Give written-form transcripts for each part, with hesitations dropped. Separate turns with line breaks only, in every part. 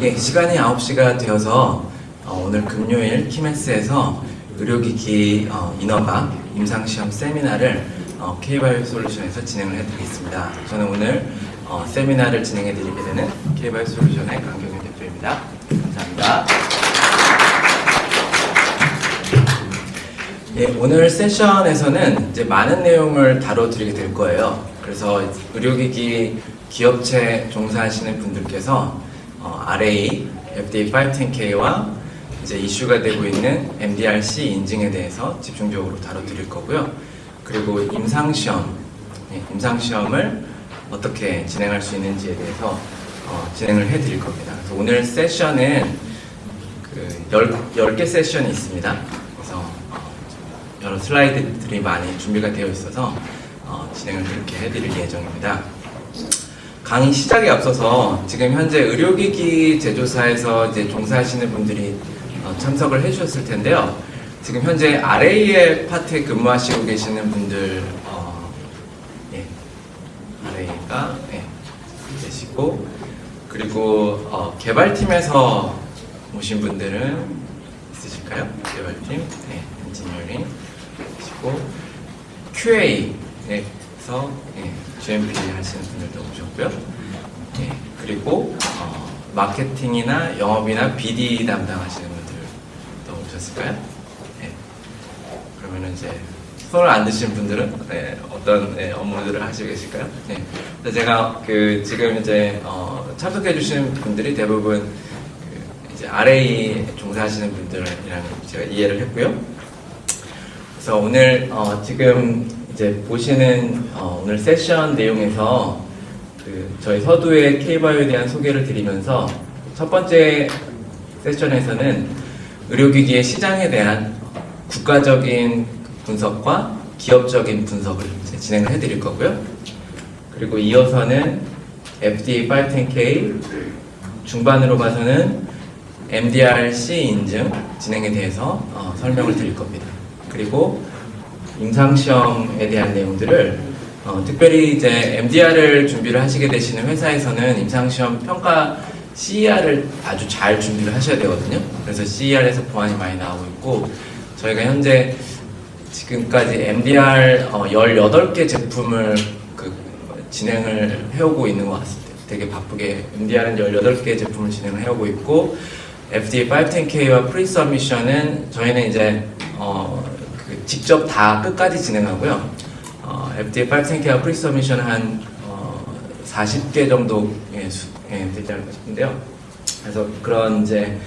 예, 시간이 9시가 되어서 오늘 금요일 키메스에서 의료기기 인허가 임상시험 세미나를 K-바이오 솔루션에서 진행을 해드리겠습니다. 저는 오늘 세미나를 진행해드리게 되는 K-바이오 솔루션의 강경윤 대표입니다. 감사합니다. 예, 오늘 세션에서는 이제 많은 내용을 다뤄드리게 될 거예요. 그래서 의료기기 기업체 종사하시는 분들께서 RA, FDA 510K와 이제 이슈가 되고 있는 MDR-C 인증에 대해서 집중적으로 다뤄드릴 거고요. 그리고 임상시험을 어떻게 진행할 수 있는지에 대해서 진행을 해드릴 겁니다. 그래서 오늘 세션은 10개 세션이 있습니다. 그래서 여러 슬라이드들이 많이 준비가 되어 있어서 진행을 그렇게 해드릴 예정입니다. 강의 시작에 앞서서 지금 현재 의료기기 제조사에서 이제 종사하시는 분들이 참석을 해주셨을 텐데요. 지금 현재 RA의 파트에 근무하시고 계시는 분들, RA가 계시고, 그리고 개발팀에서 오신 분들은 있으실까요? 개발팀, 엔지니어링 계시고, QA에서 GMP 하시는 분들도 오셨고요. 그리고 마케팅이나 영업이나 BD 담당하시는 분들도 오셨을까요? 그러면 이제 손을 안 드시는 분들은 어떤 업무들을 하시고 계실까요? 제가 지금 이제 참석해 주시는 분들이 대부분 이제 RA 종사하시는 분들이랑 제가 이해를 했고요. 그래서 오늘 지금 이제 보시는 오늘 세션 내용에서 저희 서두의 K-바이오에 대한 소개를 드리면서 첫 번째 세션에서는 의료기기의 시장에 대한 국가적인 분석과 기업적인 분석을 진행을 해드릴 거고요. 그리고 이어서는 FDA 510K, 중반으로 봐서는 MDR-C 인증 진행에 대해서 설명을 드릴 겁니다. 그리고 임상시험에 대한 내용들을 특별히 이제 MDR을 준비를 하시게 되시는 회사에서는 임상시험 평가 CER을 아주 잘 준비를 하셔야 되거든요. 그래서 CER에서 보안이 많이 나오고 있고, 저희가 현재 지금까지 MDR 18개 제품을 진행을 해오고 있는 것 같습니다. 되게 바쁘게 MDR은 18개 제품을 진행을 해오고 있고, FDA 510K와 프리서미션은 저희는 이제 직접 다 끝까지 진행하고요. FDA 510K와 프리서미션 한 40개 정도 되지 않을까 싶은데요. 그래서 그런 이제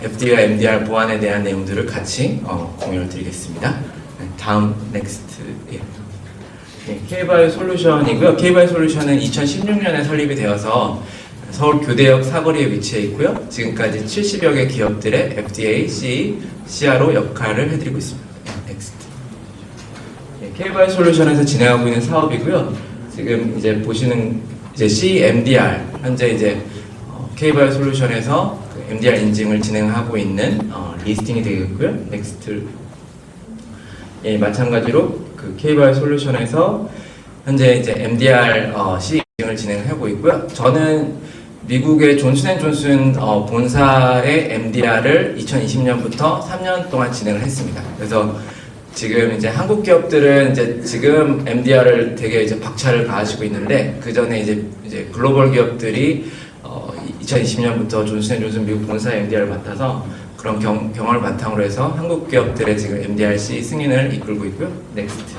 FDA와 MDR 보안에 대한 내용들을 같이 공유를 드리겠습니다. 다음 넥스트. K-바이오 솔루션이고요. K-바이오 솔루션은 2016년에 설립이 되어서 서울 교대역 사거리에 위치해 있고요. 지금까지 70여 개 기업들의 FDA, CE, CRO 역할을 해드리고 있습니다. 넥스트. K-바이오 솔루션에서 진행하고 있는 사업이고요. 지금 이제 보시는 이제 CMDR, 현재 이제 K-바이오 솔루션에서 MDR 인증을 진행하고 있는 리스팅이 되겠고요. 넥스트. 마찬가지로 K-바이오 솔루션에서 현재 이제 MDR C 인증을 진행하고 있고요. 저는 미국의 존슨앤존슨 본사의 MDR을 2020년부터 3년 동안 진행을 했습니다. 그래서 지금 이제 한국 기업들은 이제 지금 MDR을 되게 이제 박차를 가하시고 있는데, 그 전에 이제 글로벌 기업들이 2020년부터 존슨앤존슨 미국 본사 MDR을 맡아서 그런 경험을 바탕으로 해서 한국 기업들의 지금 MDR-C 승인을 이끌고 있고요. 넥스트.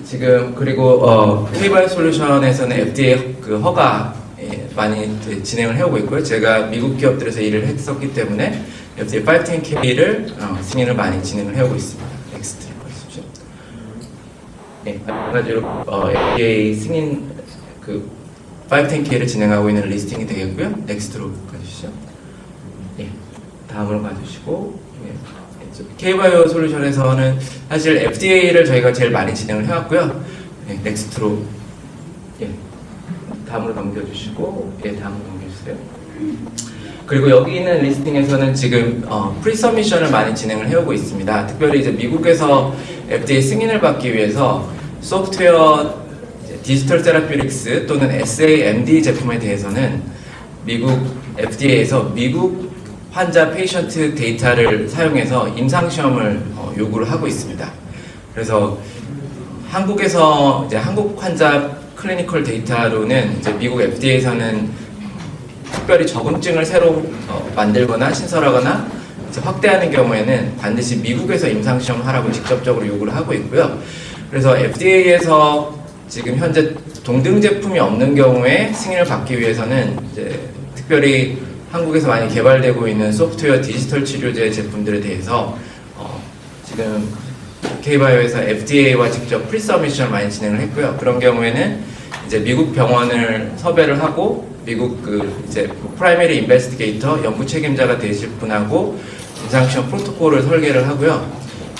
지금 그리고 K-바이오 솔루션에서는 FDA 허가 많이 진행을 해오고 있고요. 제가 미국 기업들에서 일을 했었기 때문에 FDA 510K를 승인을 많이 진행을 해오고 있습니다. 넥스트를 보십시오. 마찬가지로 FDA 승인 510K를 진행하고 있는 리스팅이 되겠고요. 넥스트로 가주시죠. 다음으로 가주시고, K-바이오 솔루션에서는 사실 FDA를 저희가 제일 많이 진행을 해왔고요. 넥스트로 다음으로 넘겨주시고, 다음으로 넘겨주세요. 그리고 여기 있는 리스팅에서는 지금 프리서미션을 많이 진행을 해오고 있습니다. 특별히 이제 미국에서 FDA 승인을 받기 위해서 소프트웨어 디지털 세라피릭스 또는 SAMD 제품에 대해서는 미국 FDA에서 미국 환자 페이션트 데이터를 사용해서 임상시험을 요구를 하고 있습니다. 그래서 한국에서 이제 한국 환자 클리니컬 데이터로는 이제 미국 FDA에서는 특별히 적응증을 새로 만들거나 신설하거나 이제 확대하는 경우에는 반드시 미국에서 임상시험을 하라고 직접적으로 요구를 하고 있고요. 그래서 FDA에서 지금 현재 동등 제품이 없는 경우에 승인을 받기 위해서는 이제 특별히 한국에서 많이 개발되고 있는 소프트웨어 디지털 치료제 제품들에 대해서 지금 K바이오에서 FDA와 직접 프리서미션을 많이 진행을 했고요. 그런 경우에는 이제 미국 병원을 섭외를 하고 미국 이제 프라이머리 인베스티게이터 연구 책임자가 되실 분하고 임상시험 프로토콜을 설계를 하고요.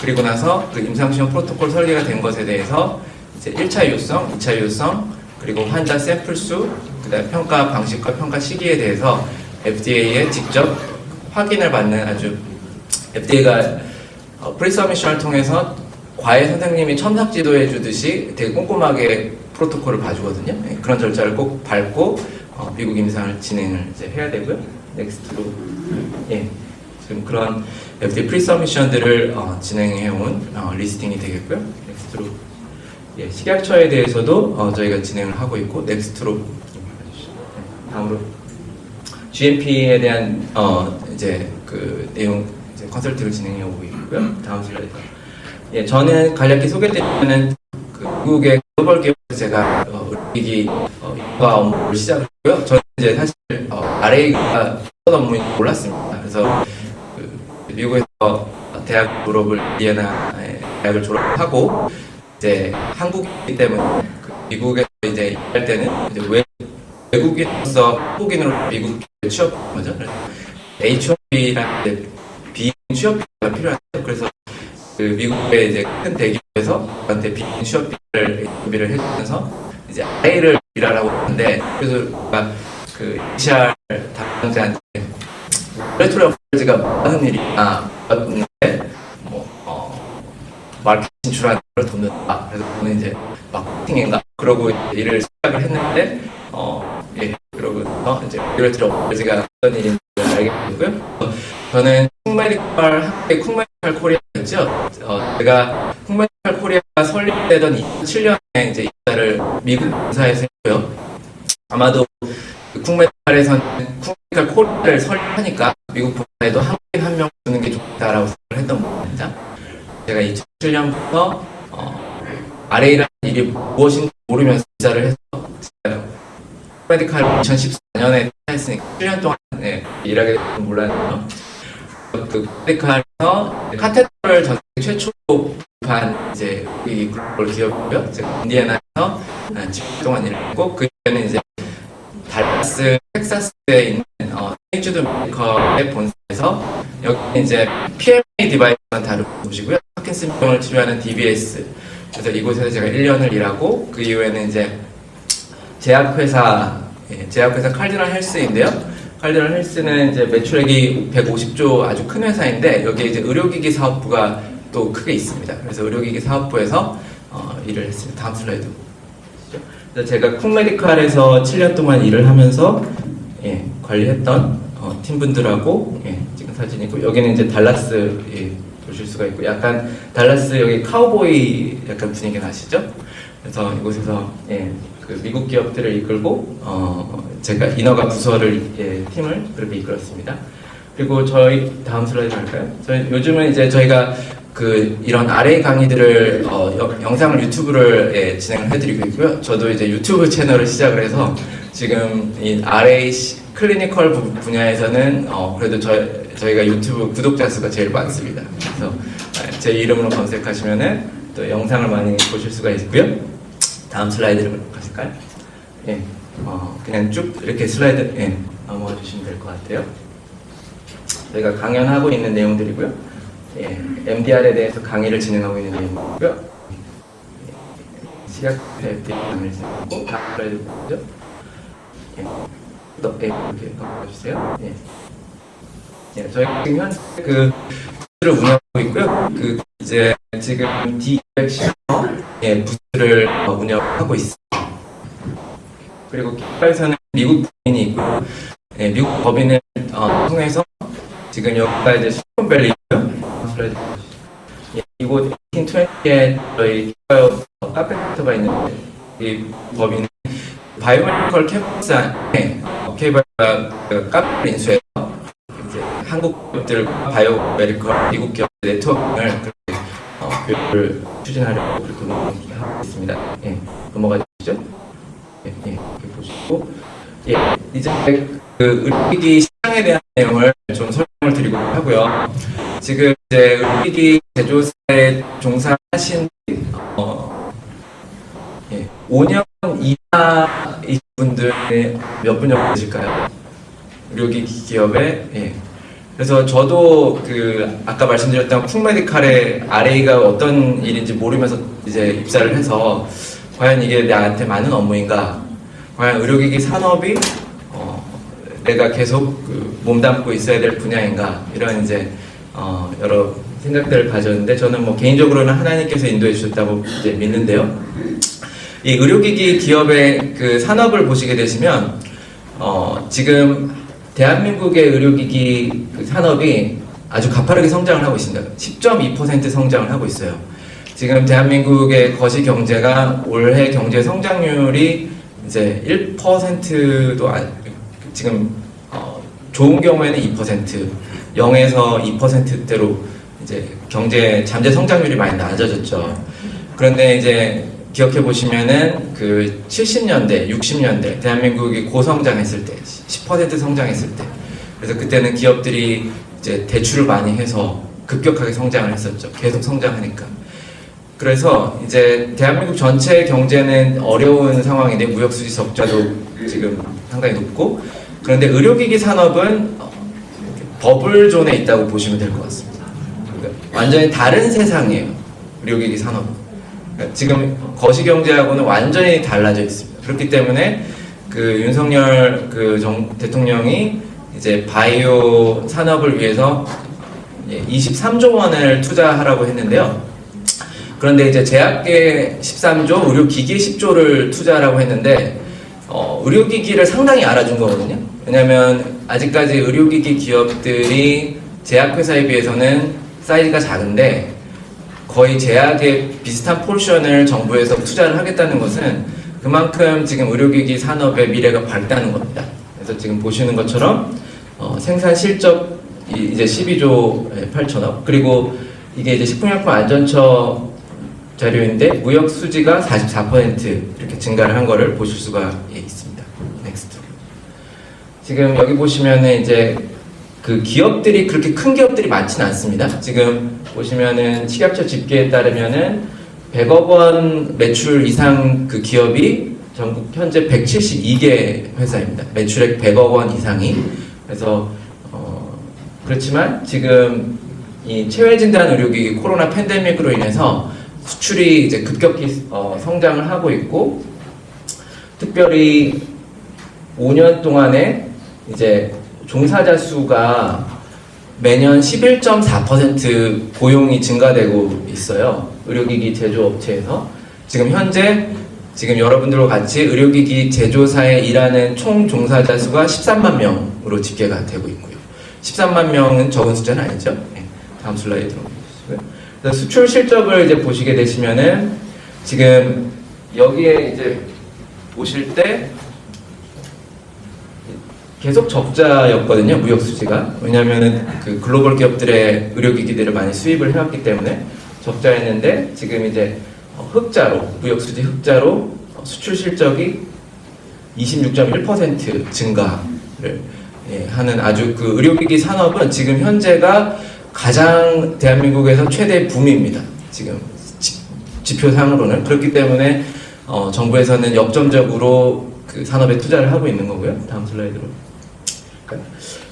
그리고 나서 그 임상시험 프로토콜 설계가 된 것에 대해서 이제 1차 유효성, 2차 유효성, 그리고 환자 샘플 수, 그다음 평가 방식과 평가 시기에 대해서 FDA에 직접 확인을 받는 아주 FDA가 프리서미션을 통해서 과외 선생님이 첨삭 지도해 주듯이 되게 꼼꼼하게 프로토콜을 봐주거든요. 그런 절차를 꼭 밟고 미국 임상을 진행을 이제 해야 되고요. 넥스트로 지금 그런 FDA 프리서미션들을 진행해온 리스팅이 되겠고요. 넥스트로 식약처에 대해서도 저희가 진행을 하고 있고 넥스트로 다음으로 GMP에 대한 이제 그 내용 이제 컨설팅을 진행해 오고 있고요. 다음 슬라이드. 저는 간략히 소개드리면은 그 미국의 글로벌 기업에서 제가 의료기기과 업무를 시작했고요. 저는 이제 사실 RA가 어떤 업무인지 몰랐습니다. 그래서 그 미국에서 대학 졸업을 이에나 대학을 졸업하고 이제 한국이기 때문에 그 미국에서 이제 일할 때는 이제 외국인으로서 한국인으로 미국 취업한 거죠. 그래서 H1B라는 비인 취업비가 필요한데요. 그래서 그 미국의 이제 큰 대기업에서 저한테 비인 취업비를 준비를 해주면서 이제 RA를 일하라고 하는데 그래서 막 그 HR 담당자한테 레토리 어플즈가 하는 일이나 봤는데 마케팅 진출하는 걸 돕는다. 그래서 저는 이제 마케팅인가 그러고 일을 시작을 했는데 그러고서 이제 레토리 어플즈가 어떤 일인지 알게 되고요. 저는 쿵메디컬 한국의 쿵메디컬 코리아였죠. 제가 쿵메디컬 코리아가 설립되던 2007년에 이제 입사를 미국 본사에서 했고요. 아마도 쿵메디컬에서는 쿵메디컬 코리아를 설립하니까 미국 본사에도 한국인 한 명 주는 게 좋다라고 생각을 했던 겁니다. 제가 2007년부터 RA라는 일이 무엇인지 모르면서 입사를 해서 쿵메디컬 2014년에 했으니까 7년 동안 일하게 될지 몰랐네요. 그 쿵메디컬에서 카테터를 전 세계 최초로 구입한 이제 이 글로벌 기업이고요. 제가 인디애나에서 10년 동안 일했고 그 뒤에는 이제 달라스 텍사스에 있는 세인트 주드 메디컬의 본사에서 여기 이제 PMA 디바이스만 다루는 곳이고요. 파킨슨병을 치료하는 DBS. 그래서 이곳에서 제가 1년을 일하고 그 이후에는 이제 제약회사 칼디널 헬스인데요. 칼디널 헬스는 이제 매출액이 150조 아주 큰 회사인데 여기에 이제 의료기기 사업부가 또 크게 있습니다. 그래서 의료기기 사업부에서 일을 했습니다. 다음 슬라이드. 그래서 제가 쿵메디컬에서 7년 동안 일을 하면서 관리했던 팀분들하고 찍은 사진이고 여기는 이제 달라스 보실 수가 있고 약간 달라스 여기 카우보이 약간 분위기 나시죠? 그래서 이곳에서 그 미국 기업들을 이끌고 제가 인허가 부서를 팀을 그렇게 이끌었습니다. 그리고 저희 다음 슬라이드 할까요? 저희 요즘은 이제 저희가 그 이런 RA 강의들을 영상을 유튜브를 진행을 해드리고 있고요. 저도 이제 유튜브 채널을 시작을 해서 지금 이 RA 클리니컬 분야에서는 그래도 저희가 유튜브 구독자 수가 제일 많습니다. 그래서 제 이름으로 검색하시면은 또 영상을 많이 보실 수가 있고요. 다음 슬라이드로 가실까요? 그냥 쭉 이렇게 슬라이드 넘어가 주시면 될 것 같아요. 저희가 강연하고 있는 내용들이고요. MDR에 대해서 강의를 진행하고 있는 내용이고요. 시각에 대해 강의를 진행하고 다음 슬라이드 보죠. 이렇게 넘어가주세요. 저희 지금 현재 그 부스를 운영하고 있고요. 그 이제 지금 D210 부스를 운영하고 있습니다. 그리고 기업에서는 미국 부인이 있고요. 예, 미국 법인을 통해서 지금 여기가 이제 실리콘밸리고요. 예, 이곳 1820에 저희 카페터가 있는데 이 법인 바이오메디컬 캠퍼스 안에 케이블과 카페를 인수해서 이제 한국 기업들과 바이오메디컬 미국 기업 네트워크를 교육을 추진하려고 그렇게 하고 있습니다. 예, 넘어가 주시죠. 예, 예, 이렇게 보시고 예, 이제 그 의료기기 시장에 대한 내용을 좀 설명을 드리고 하고요. 지금 이제 의료기기 제조사에 종사하신 5년 이하이신 분들 몇 분 정도 되실까요? 의료기기 기업에 예. 그래서 저도 그 아까 말씀드렸던 쿵메디칼의 RA가 어떤 일인지 모르면서 이제 입사를 해서 과연 이게 나한테 많은 업무인가? 과연 의료기기 산업이 내가 계속 그 몸담고 있어야 될 분야인가? 이런 이제 여러 생각들을 가졌는데 저는 뭐 개인적으로는 하나님께서 인도해 주셨다고 이제 믿는데요. 이 의료기기 기업의 그 산업을 보시게 되시면 지금 대한민국의 의료기기 그 산업이 아주 가파르게 성장을 하고 있습니다. 10.2% 성장을 하고 있어요. 지금 대한민국의 거시 경제가 올해 경제 성장률이 이제 1%도 지금 좋은 경우에는 2%, 0에서 2%대로 이제 경제 잠재 성장률이 많이 낮아졌죠. 그런데 이제 기억해 보시면은 그 70년대, 60년대 대한민국이 고성장했을 때, 10% 성장했을 때, 그래서 그때는 기업들이 이제 대출을 많이 해서 급격하게 성장을 했었죠. 계속 성장하니까. 그래서 이제 대한민국 전체 경제는 어려운 상황인데 무역수지 적자도 지금 상당히 높고, 그런데 의료기기 산업은 버블존에 있다고 보시면 될 것 같습니다. 그러니까 완전히 다른 세상이에요. 의료기기 산업은. 그러니까 지금 거시경제하고는 완전히 달라져 있습니다. 그렇기 때문에 그 윤석열 그 대통령이 이제 바이오 산업을 위해서 23조 원을 투자하라고 했는데요. 그런데 이제 제약계 13조, 의료기기 10조를 투자하라고 했는데 의료기기를 상당히 알아준 거거든요. 왜냐하면 아직까지 의료기기 기업들이 제약회사에 비해서는 사이즈가 작은데 거의 제약의 비슷한 포션을 정부에서 투자를 하겠다는 것은 그만큼 지금 의료기기 산업의 미래가 밝다는 겁니다. 그래서 지금 보시는 것처럼 생산 실적 이제 12조 8천억, 그리고 이게 이제 식품약품안전처 자료인데 무역 수지가 44% 이렇게 증가를 한 거를 보실 수가 있습니다. 넥스트. 지금 여기 보시면은 이제 그 기업들이 그렇게 큰 기업들이 많지는 않습니다. 지금 보시면은 식약처 집계에 따르면은 100억 원 매출 이상 그 기업이 전국 현재 172개 회사입니다. 매출액 100억 원 이상이. 그래서 그렇지만 지금 이 체외진단 의료기기 코로나 팬데믹으로 인해서 수출이 이제 급격히 성장을 하고 있고, 특별히 5년 동안에 이제 종사자 수가 매년 11.4% 고용이 증가되고 있어요. 의료기기 제조업체에서. 지금 현재 지금 여러분들과 같이 의료기기 제조사에 일하는 총 종사자 수가 13만 명으로 집계가 되고 있고요. 13만 명은 적은 숫자는 아니죠. 네, 다음 슬라이드로 보시고요. 수출 실적을 이제 보시게 되시면은 지금 여기에 이제 보실 때 계속 적자였거든요. 무역 수지가. 왜냐하면은 그 글로벌 기업들의 의료기기들을 많이 수입을 해왔기 때문에 적자였는데 지금 이제 흑자로, 무역 수지 흑자로 수출 실적이 26.1% 증가를 하는 아주 그 의료기기 산업은 지금 현재가 가장 대한민국에서 최대 붐입니다. 지금 지표상으로는. 그렇기 때문에 정부에서는 역점적으로 그 산업에 투자를 하고 있는 거고요. 다음 슬라이드로.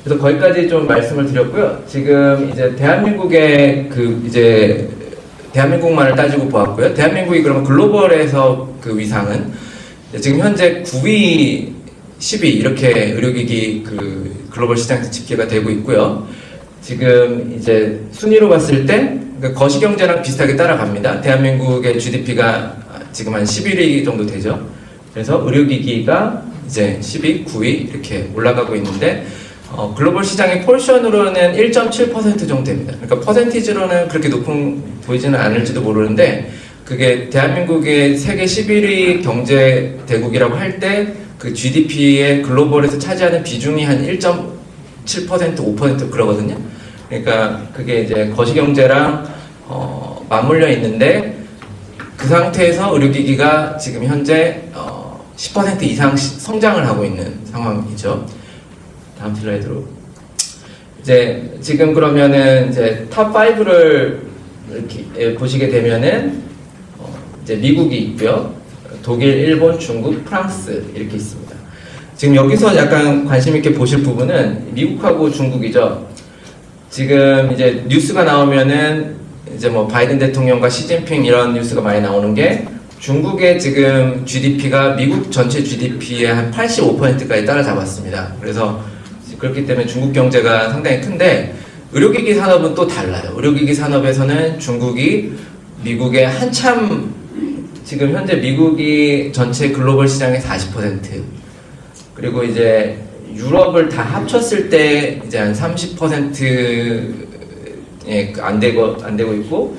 그래서 거기까지 좀 말씀을 드렸고요. 지금 이제 대한민국의 그 이제 대한민국만을 따지고 보았고요. 대한민국이 그러면 글로벌에서 그 위상은 지금 현재 9위, 10위 이렇게 의료기기 그 글로벌 시장에서 집계가 되고 있고요. 지금 이제 순위로 봤을 때 거시경제랑 비슷하게 따라갑니다. 대한민국의 GDP가 지금 한 11위 정도 되죠. 그래서 의료기기가 이제 10위, 9위 이렇게 올라가고 있는데 글로벌 시장의 포션으로는 1.7% 정도 됩니다. 그러니까 퍼센티지로는 그렇게 높은 보이지는 않을지도 모르는데 그게 대한민국의 세계 11위 경제 대국이라고 할 때 그 GDP의 글로벌에서 차지하는 비중이 한 1.7%, 5% 그러거든요. 그러니까 그게 이제 거시경제랑 맞물려 있는데 그 상태에서 의료기기가 지금 현재 10% 이상 성장을 하고 있는 상황이죠. 다음 슬라이드로. 이제 지금 그러면은 이제 탑 5를 이렇게 보시게 되면은 이제 미국이 있고요. 독일, 일본, 중국, 프랑스 이렇게 있습니다. 지금 여기서 약간 관심 있게 보실 부분은 미국하고 중국이죠. 지금 이제 뉴스가 나오면은 이제 뭐 바이든 대통령과 시진핑 이런 뉴스가 많이 나오는 게 중국의 지금 GDP가 미국 전체 GDP의 한 85%까지 따라잡았습니다. 그래서 그렇기 때문에 중국 경제가 상당히 큰데 의료기기 산업은 또 달라요. 의료기기 산업에서는 중국이 미국의 한참 지금 현재 미국이 전체 글로벌 시장의 40% 그리고 이제 유럽을 다 합쳤을 때 이제 한 30% 예, 안 되고 있고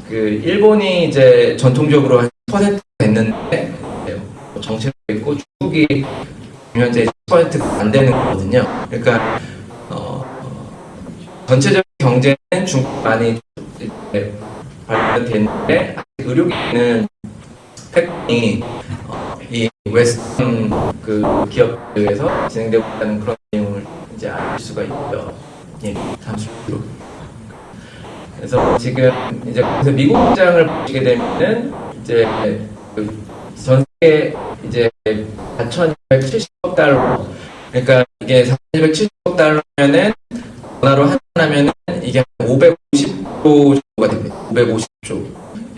그 일본이 이제 전통적으로 한 10% 됐는데 정체가 있고 중국이 현재 10%가 안 되는 거거든요. 그러니까 전체적인 경제는 중국 많이 발전됐는데 의료기기는 패턴이 이 웨스턴 그 기업들에서 진행되고 있다는 그런 내용을 이제 알 수가 있고요. 예, 다음 슬라이드로. 그래서 지금 이제 그래서 미국 시장을 보시게 되면은 이제 전 세계 이제 4,270억 달러. 그러니까 이게 4,270억 달러면은 원화로 환산하면은 이게 550조 정도가 됩니다. 550조.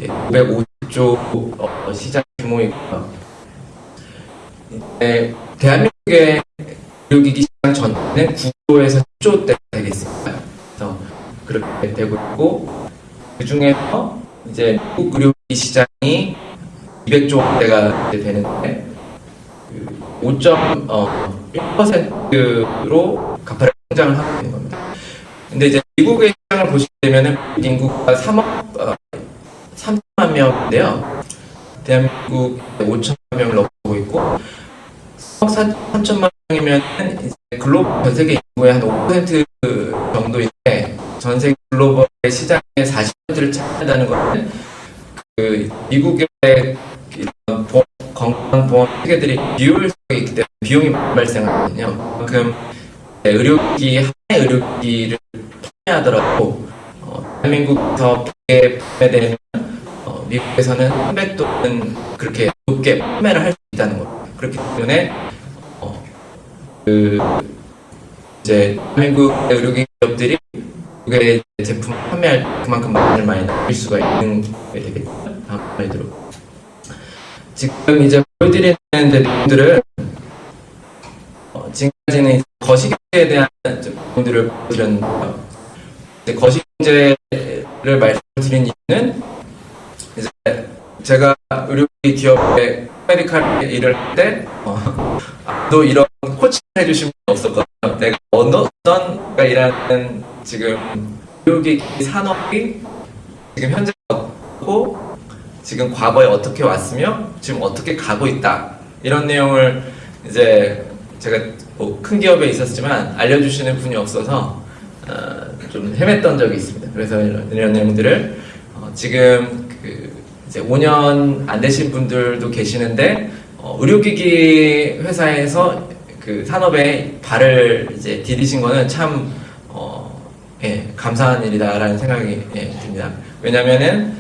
예, 550조 시장 규모이고요. 대한민국의 의료기기 시장 전체는 9조에서 10조대 되겠습니다. 그래서 그렇게 되고 있고 그 중에서 이제 미국 의료기기 시장이 200조대가 되는데 5.1%로 가파르게 성장을 하고 있는 겁니다. 근데 이제 미국의 시장을 보시게 되면은 인구가 3만 명인데요. 대한민국 5천만 명을 넘고 있고 3억 3천만 명이면 이제 글로벌 전 세계 인구의 한 5% 정도인데 전 세계 글로벌 시장의 40%를 차지한다는 것은 그 미국의 건강보험 체계들이 비효율성이 있기 때문에 비용이 많이 발생하거든요. 그만큼 의료기기 하나의 의료기기를 판매하더라도 대한민국에서 100개 판매되면 미국에서는 300도는 그렇게 높게 판매를 할 수 있다는 겁니다. 그렇기 때문에 이제 대한민국의 의료기기 기업들이 미국의 제품 판매할 때 그만큼 많이 나올 수가 있는 게 되겠죠. 다음 슬라이드로. 지금 이제 보여드리는 내용들은 지금까지는 거시경제에 대한 내용들을 보여드렸는데요. 거시경제를 말씀드린 이유는 이제 제가 의료기기 기업에 메디칼 일을 할 때 또 이런 코칭을 해주신 분이 없었거든요. 내가 어떤 일하는 지금 의료기기 산업이 지금 현재 어떻고 지금 과거에 어떻게 왔으며 지금 어떻게 가고 있다 이런 내용을 이제 제가 뭐 큰 기업에 있었지만 알려주시는 분이 없어서 좀 헤맸던 적이 있습니다. 그래서 이런 내용들을 지금 이제 5년 안 되신 분들도 계시는데 의료기기 회사에서 그 산업에 발을 이제 디디신 거는 참 예, 감사한 일이다라는 생각이 듭니다. 왜냐면은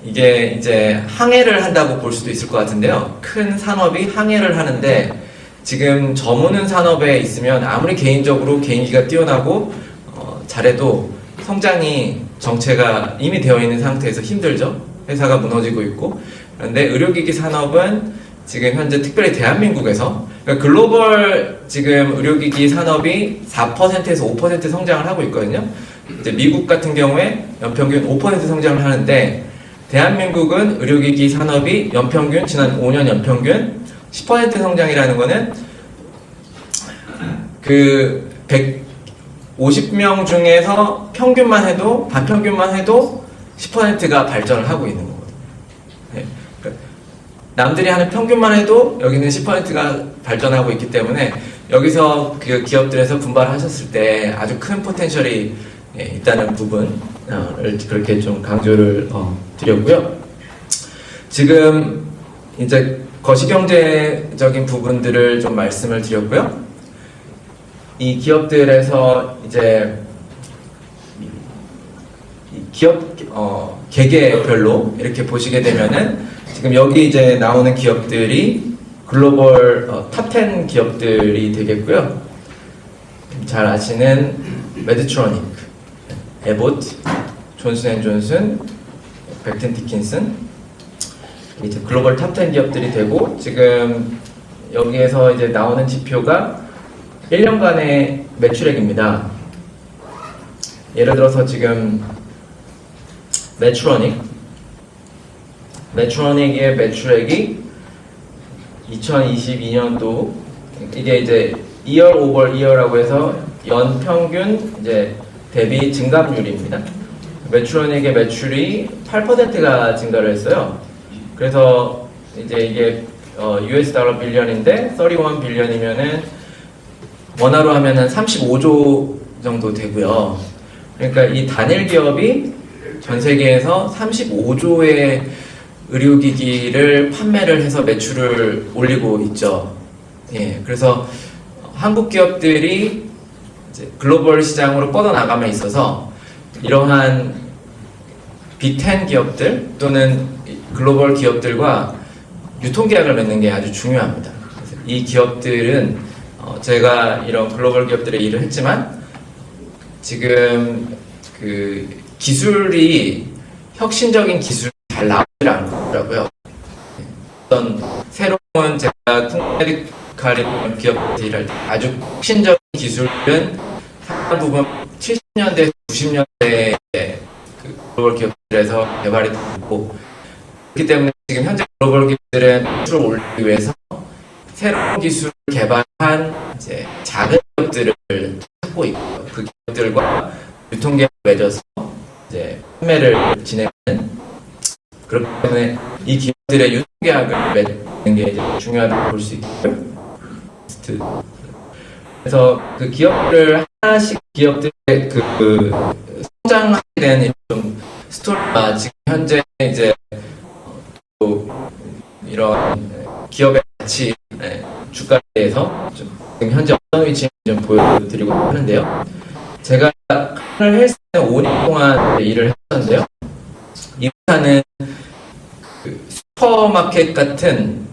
이게 이제 항해를 한다고 볼 수도 있을 것 같은데요. 큰 산업이 항해를 하는데 지금 저무는 산업에 있으면 아무리 개인적으로 개인기가 뛰어나고 잘해도 성장이 정체가 이미 되어 있는 상태에서 힘들죠. 회사가 무너지고 있고. 그런데 의료기기 산업은 지금 현재 특별히 대한민국에서 그러니까 글로벌 지금 의료기기 산업이 4%에서 5% 성장을 하고 있거든요. 이제 미국 같은 경우에 연평균 5% 성장을 하는데 대한민국은 의료기기 산업이 연평균 지난 5년 연평균 10% 성장이라는 거는 그 150명 중에서 평균만 해도, 반평균만 해도 10%가 발전을 하고 있는 거거든요. 네. 남들이 하는 평균만 해도 여기는 10%가 발전하고 있기 때문에 여기서 그 기업들에서 분발하셨을 때 아주 큰 포텐셜이 있다는 부분을 그렇게 좀 강조를 드렸고요. 지금 이제 거시경제적인 부분들을 좀 말씀을 드렸고요. 이 기업들에서 이제 기업 개개별로 이렇게 보시게 되면은 지금 여기 이제 나오는 기업들이 글로벌 탑10 기업들이 되겠고요. 잘 아시는 메드트로닉, 에봇, 존슨앤존슨, 벡튼 디킨슨, 이제 글로벌 탑10 기업들이 되고, 지금 여기에서 이제 나오는 지표가 1년간의 매출액입니다. 예를 들어서 지금 메트로닉의 매출액이 2022년도 이게 이제 year over year라고 해서 연 평균 이제 대비 증감률입니다. 메트로닉의 매출이 8%가 증가를 했어요. 그래서 이제 이게 US 달러 빌리언인데 31 빌리언이면은 원화로 하면은 35조 정도 되고요. 그러니까 이 단일 기업이 전 세계에서 35조의 의료기기를 판매를 해서 매출을 올리고 있죠. 예, 그래서 한국 기업들이 이제 글로벌 시장으로 뻗어나감에 있어서 이러한 빅10 기업들 또는 글로벌 기업들과 유통계약을 맺는 게 아주 중요합니다. 그래서 이 기업들은 제가 이런 글로벌 기업들에 일을 했지만 지금 그 기술이 혁신적인 기술이 잘 나오지 않더라고요. 어떤 새로운 제가 통메디칼이라는 기업에서 일할 때 아주 혁신적인 기술은 상당 부분 70년대, 90년대에 그 글로벌 기업들에서 개발이 되고 그렇기 때문에 지금 현재 글로벌 기업들의 매출을 올리기 위해서 새로운 기술을 개발한 이제 작은 기업들을 찾고 있고요. 그 기업들과 유통계약을 맺어서 이제 판매를 진행하는 그렇기 때문에 이 기업들의 유통계약을 맺는 게 이제 중요하다고 볼 수 있고요. 그래서 그 기업들을 하나씩 기업들의 그 성장하게 되는 좀 스토리가 지금 현재 이제 또 이런 기업의 가치 주가에 대해서 좀 지금 현재 어떤 위치인지 좀 보여드리고 하는데요. 제가 카널 헬스는 5년 동안 일을 했었는데요. 이 회사는 그 슈퍼마켓 같은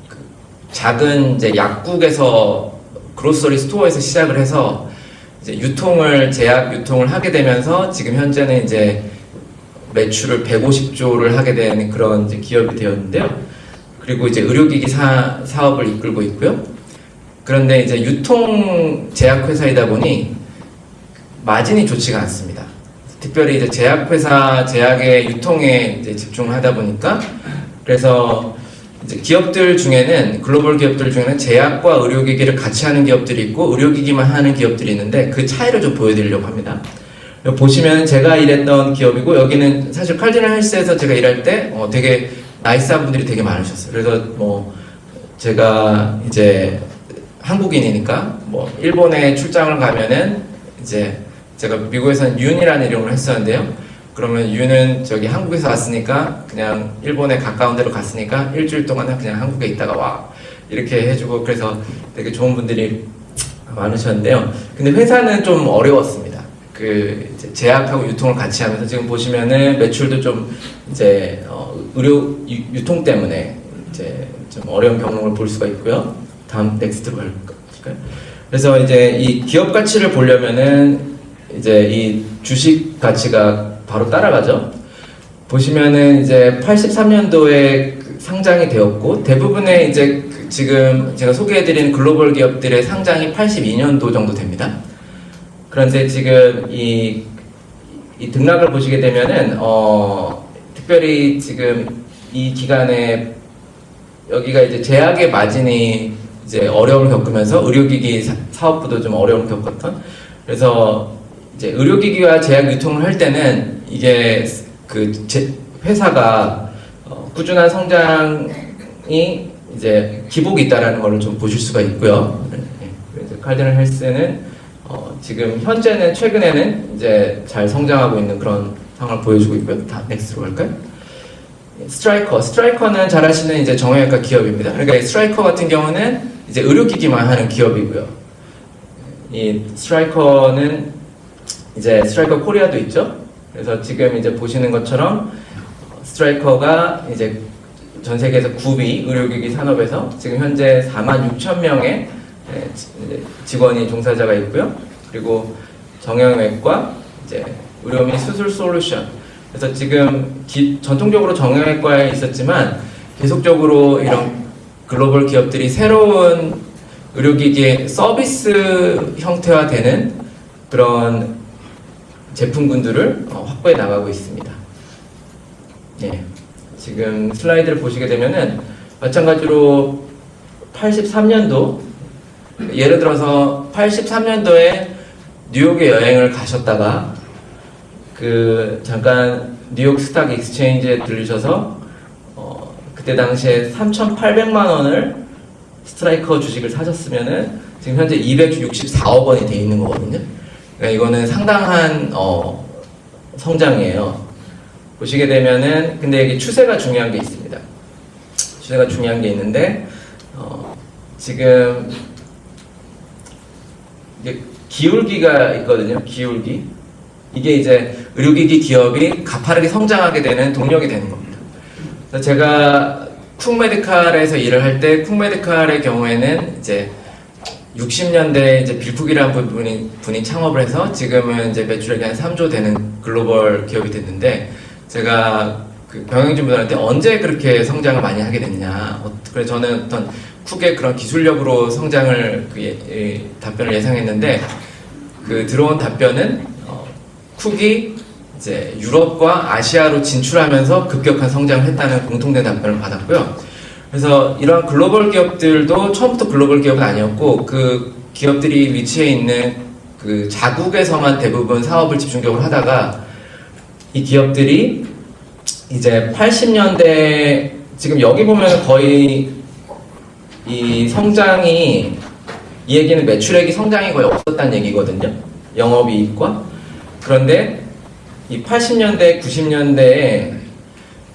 그 작은 이제 약국에서 그로서리 스토어에서 시작을 해서 이제 제약 유통을 하게 되면서 지금 현재는 이제 매출을 150조를 하게 된 그런 이제 기업이 되었는데요. 그리고 이제 의료기기 사업을 이끌고 있고요. 그런데 이제 유통 제약회사이다 보니 마진이 좋지가 않습니다. 특별히 이제 제약의 유통에 이제 집중을 하다 보니까 그래서 이제 기업들 중에는 글로벌 기업들 중에는 제약과 의료기기를 같이 하는 기업들이 있고 의료기기만 하는 기업들이 있는데 그 차이를 좀 보여드리려고 합니다. 보시면 제가 일했던 기업이고 여기는 사실 칼디널 헬스에서 제가 일할 때 되게 나이스한 분들이 되게 많으셨어요. 그래서 뭐 제가 이제 한국인이니까 뭐 일본에 출장을 가면은 이제 제가 미국에서는 윤이라는 이름을 했었는데요. 그러면 윤은 저기 한국에서 왔으니까 그냥 일본에 가까운 데로 갔으니까 일주일 동안은 그냥 한국에 있다가 와 이렇게 해주고 그래서 되게 좋은 분들이 많으셨는데요. 근데 회사는 좀 어려웠습니다. 그 이제 제약하고 유통을 같이 하면서 지금 보시면은 매출도 좀 이제 의료 유통 때문에 이제 좀 어려운 경험을 볼 수가 있고요. 다음 넥스트로 갈까요? 그래서 이제 이 기업 가치를 보려면은 이제 이 주식 가치가 바로 따라가죠. 보시면은 이제 83년도에 상장이 되었고 대부분의 이제 지금 제가 소개해드린 글로벌 기업들의 상장이 82년도 정도 됩니다. 그런데 지금 이 등락을 보시게 되면은 특별히 지금 이 기간에 여기가 이제 제약의 마진이 이제 어려움을 겪으면서 의료기기 사업부도 좀 어려움을 겪었던. 그래서 이제 의료기기와 제약 유통을 할 때는 이게 그 회사가 꾸준한 성장이 이제 기복이 있다라는 걸 좀 보실 수가 있고요. 그래서 칼디널 헬스는 지금 현재는 최근에는 이제 잘 성장하고 있는 그런 상황을 보여주고 있고요. 다 넥스트로 갈까요? 스트라이커는 잘 아시는 이제 정형외과 기업입니다. 그러니까 이 스트라이커 같은 경우는 이제 의료기기만 하는 기업이고요. 이 스트라이커는 이제 스트라이커 코리아도 있죠. 그래서 지금 이제 보시는 것처럼 스트라이커가 이제 전 세계에서 9위 의료기기 산업에서 지금 현재 46,000명의 직원이 종사자가 있고요. 그리고 정형외과, 이제 의료 및 수술 솔루션. 그래서 지금 전통적으로 정형외과에 있었지만 계속적으로 이런 글로벌 기업들이 새로운 의료기기 서비스 형태화되는 그런 제품군들을 확보해 나가고 있습니다. 예. 지금 슬라이드를 보시게 되면은 마찬가지로 83년도 예를 들어서 83년도에 뉴욕에 여행을 가셨다가 그 잠깐 뉴욕 스탁 익스체인지에 들르셔서 그때 당시에 3,800만 원을 스트라이커 주식을 사셨으면은 지금 현재 264억 원이 돼 있는 거거든요. 그러니까 이거는 상당한 성장이에요. 보시게 되면은 근데 이게 추세가 중요한 게 있습니다. 추세가 중요한 게 있는데 지금 이게 기울기가 있거든요. 기울기. 이게 이제 의료기기 기업이 가파르게 성장하게 되는 동력이 되는 겁니다. 그래서 제가 쿵메디칼에서 일을 할 때 쿵메디칼의 경우에는 이제 60년대에 이제 빌쿡이라는 분이 창업을 해서 지금은 이제 매출액이 한 3조 되는 글로벌 기업이 됐는데 제가 그 병행진 분들한테 언제 그렇게 성장을 많이 하게 됐냐. 그래서 저는 어떤 쿡의 그런 기술력으로 성장을 답변을 예상했는데 그 들어온 답변은 쿡이 이제 유럽과 아시아로 진출하면서 급격한 성장을 했다는 공통된 답변을 받았고요. 그래서 이러한 글로벌 기업들도 처음부터 글로벌 기업은 아니었고 그 기업들이 위치해 있는 그 자국에서만 대부분 사업을 집중적으로 하다가 이 기업들이 이제 80년대 지금 여기 보면 거의 이 성장이 이 얘기는 매출액이 성장이 거의 없었다는 얘기거든요. 영업이익과. 그런데 이 80년대, 90년대에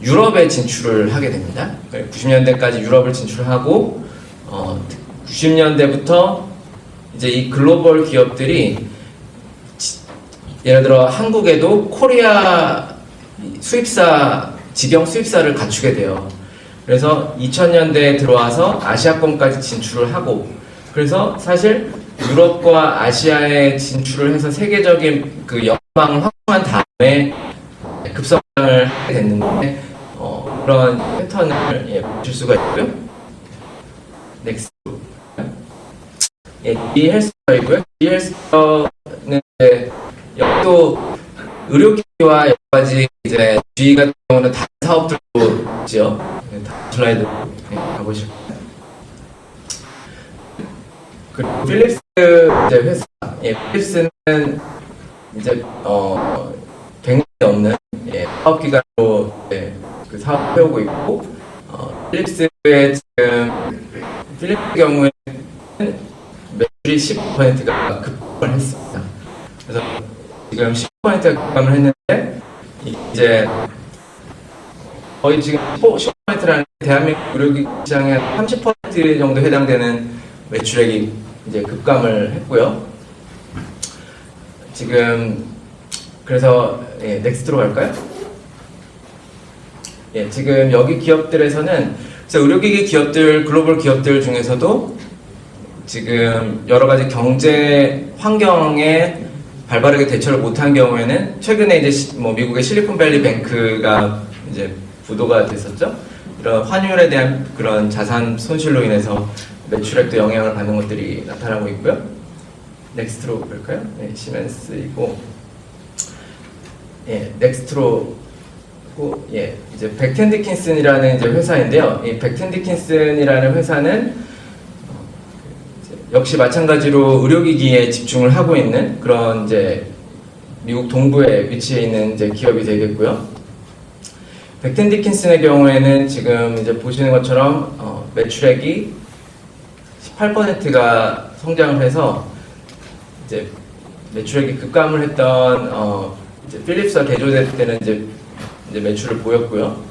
유럽에 진출을 하게 됩니다. 90년대까지 유럽을 진출하고 90년대부터 이제 이 글로벌 기업들이 예를 들어 한국에도 코리아 수입사, 직영 수입사를 갖추게 돼요. 그래서 2000년대에 들어와서 아시아권까지 진출을 하고 그래서 사실 유럽과 아시아에 진출을 해서 세계적인 그 영망을 확보한 다음에 급성장을 하게 됐는데 그런 패턴을 보실 수가 있고요. 넥스트. 이 헬스케어이고요. 이 헬스케어는 여기도 의료기기와 여러 가지 이제 G 같은 경우는 다른 사업들도 있죠. 다음 슬라이드 가보실까요? 그리고 필립스 이제 회사. 필립스는 이제 100년이 넘는 사업 기간으로 그 사업 해오고 있고 필립스의 지금 필립스 경우에는 매출이 10%가 급감을 했습니다. 그래서 지금 10%가 급감을 했는데 이제 거의 지금 15%라는 대한민국 의료기기 시장의 30% 정도 해당되는 매출액이 이제 급감을 했고요. 지금 그래서 넥스트로 갈까요? 지금 여기 기업들에서는 의료기기 기업들, 글로벌 기업들 중에서도 지금 여러 가지 경제 환경에 발빠르게 대처를 못한 경우에는 최근에 이제 뭐 미국의 실리콘밸리 뱅크가 이제 부도가 됐었죠. 이런 환율에 대한 그런 자산 손실로 인해서 매출액도 영향을 받는 것들이 나타나고 있고요. 넥스트로 볼까요? 시멘스이고, 넥스트로 예, 이제 벡튼 디킨슨이라는 이제 회사인데요. 이 벡튼 디킨슨이라는 회사는 역시 마찬가지로 의료기기에 집중을 하고 있는 그런 이제 미국 동부에 위치해 있는 이제 기업이 되겠고요. 벡튼 디킨슨의 경우에는 지금 이제 보시는 것처럼 매출액이 18%가 성장을 해서 이제 매출액이 급감을 했던 이제 필립스와 대조될 때는 이제 매출을 보였고요.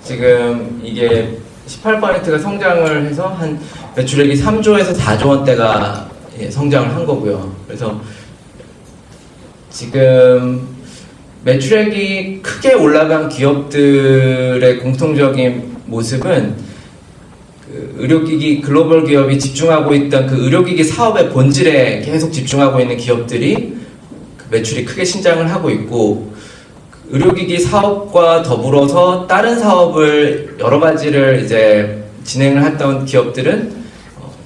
지금 이게 18%가 성장을 해서 한 매출액이 3조에서 4조 원대가 성장을 한 거고요. 그래서 지금 매출액이 크게 올라간 기업들의 공통적인 모습은 그 의료기기 글로벌 기업이 집중하고 있던 그 의료기기 사업의 본질에 계속 집중하고 있는 기업들이 그 매출이 크게 신장을 하고 있고, 의료기기 사업과 더불어서 다른 사업을 여러 가지를 이제 진행을 했던 기업들은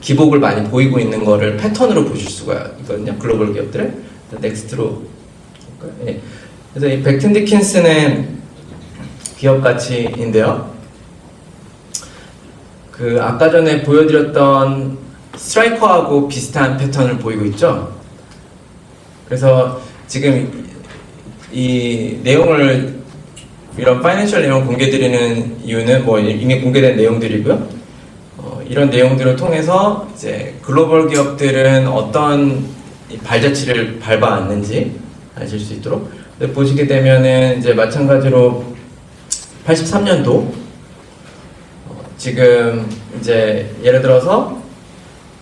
기복을 많이 보이고 있는 거를 패턴으로 보실 수가 있거든요. 글로벌 기업들을. 넥스트로 볼까요? 네. 그래서 이 벡튼 디킨슨의 기업 가치인데요. 그 아까 전에 보여드렸던 스트라이커하고 비슷한 패턴을 보이고 있죠. 그래서 지금 이 내용을, 이런 파이낸셜 내용을 공개드리는 이유는 뭐 이미 공개된 내용들이고요. 이런 내용들을 통해서 이제 글로벌 기업들은 어떤 발자취를 밟아왔는지 아실 수 있도록. 보시게 되면은 이제 마찬가지로 83년도 지금 이제 예를 들어서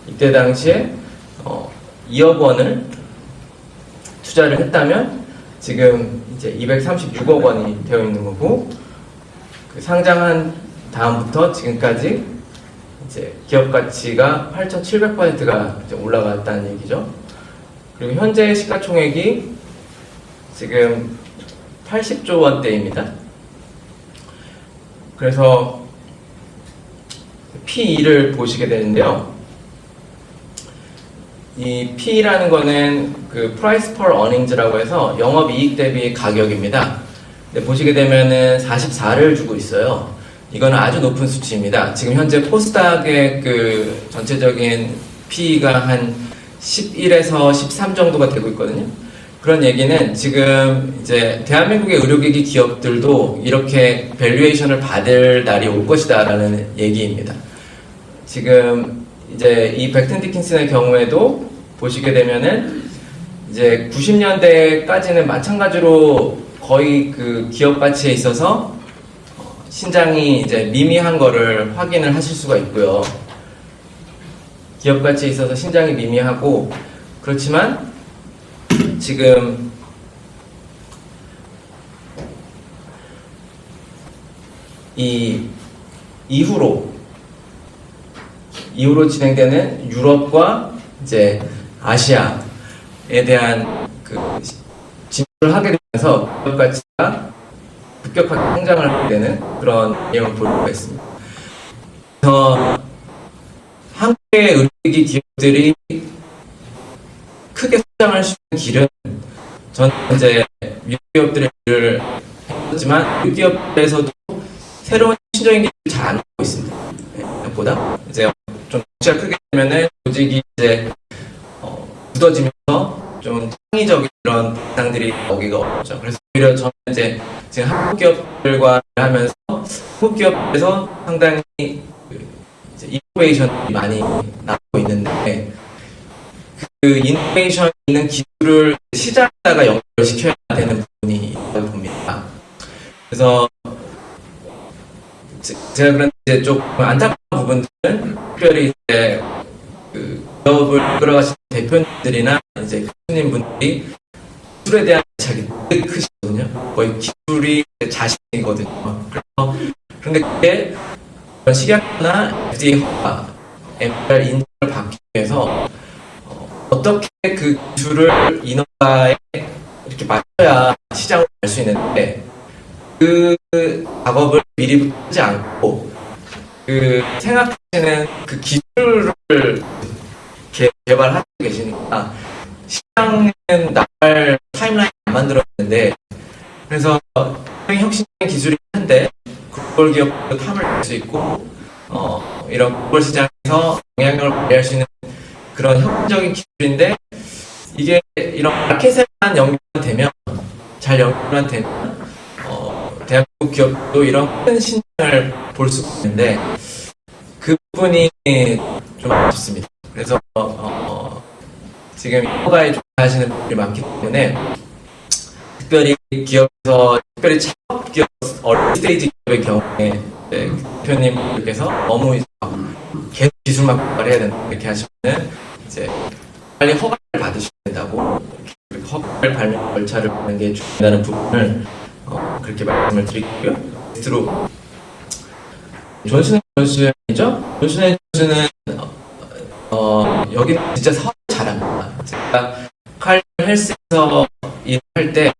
이때 당시에 2억 원을 투자를 했다면 지금 이제 236억 원이 되어 있는 거고, 그 상장한 다음부터 지금까지 이제 기업 가치가 8,700%가 이제 올라갔다는 얘기죠. 그리고 현재 시가총액이 지금 80조 원대입니다. 그래서 P/E를 보시게 되는데요. 이 P/E라는 거는 그 Price per Earnings라고 해서 영업이익 대비 가격입니다. 근데 보시게 되면은 44를 주고 있어요. 이거는 아주 높은 수치입니다. 지금 현재 코스닥의 그 전체적인 P/E가 한 11에서 13 정도가 되고 있거든요. 그런 얘기는 지금 이제 대한민국의 의료기기 기업들도 이렇게 밸류에이션을 받을 날이 올 것이다라는 얘기입니다. 지금 이제 이 벡튼 디킨슨의 경우에도 보시게 되면은 이제 90년대까지는 마찬가지로 거의 그 기업 가치에 있어서 신장이 이제 미미한 거를 확인을 하실 수가 있고요. 기업 가치에 있어서 신장이 미미하고, 그렇지만 지금 이 이후로 진행되는 유럽과 이제 아시아에 대한 그 진출을 하게 되면서 기업 가치가 급격하게 성장을 하게 되는 그런 내용을 볼 수가 있습니다. 그래서 한국의 의료기기 기업들이 크게 성장할 수 있는 길은, 저는 이제 미국 기업들의 일을 했지만 미국 기업에서도 새로운 신적인 기술을 잘 안 하고 있습니다. 보다 이제 좀 덩치가 크게 되면은 조직이 이제 굳어지면서 좀 창의적인 이런 대상들이 나오기가 어렵죠. 그래서 오히려 저는 이제 지금 한국 기업들과 하면서 한국 기업에서 상당히 이제 이노베이션이 많이 나오고 있는데, 그 이노베이션 있는 기술을 시장에다가 연결시켜야 되는 부분이 있다고 봅니다. 그래서 제가 그런 이제 조금 안타까운 부분들은 특별히 이제 그 기업을 이끌어가시는 대표님들이나 이제 교수님분들이 기술에 대한 자기 되게 크시거든요. 거의 기술이 자신이거든요. 그래서 그런데 그게 식약처나 FDA가 MDR 인증을 받기 위해서 어떻게 그 기술을 인허가에 이렇게 맞춰야 시장을 갈 수 있는데, 그 작업을 미리부터 하지 않고 그 생각하시는 그 기술을 개발하고 계시니까 시장은 나갈 타임라인 안 만들었는데, 그래서 혁신적인 글로벌 기업도 탐을 낼 수 있고 이런 글로벌 시장에서 영향력을 발휘할 수 있는 그런 혁신적인 기술인데 이게 이런 마켓에만 연결되면 잘 연결만 되면 대한민국 기업도 이런 큰 신장을 볼 수 있는데 그 부분이 좀 아쉽습니다. 그래서 지금 허가에 좋아하시는 분들이 많기 때문에 특별히 기업에서 특별히 창업 기업 어린 스테이지 기업의 경우에 대표님께서 너무 계속 기술만 개발해야 된다 이렇게 하시면은 이제 빨리 허가를 받으셔야 된다고 허가를 발명 절차를 밟는 게 중요하다는 부분을 그렇게 말씀을 드리고요. 끝으로 존슨앤존슨이죠. 존슨앤존슨은 여기는 진짜 사업 잘합니다. 제가 칼 헬스에서 일할 때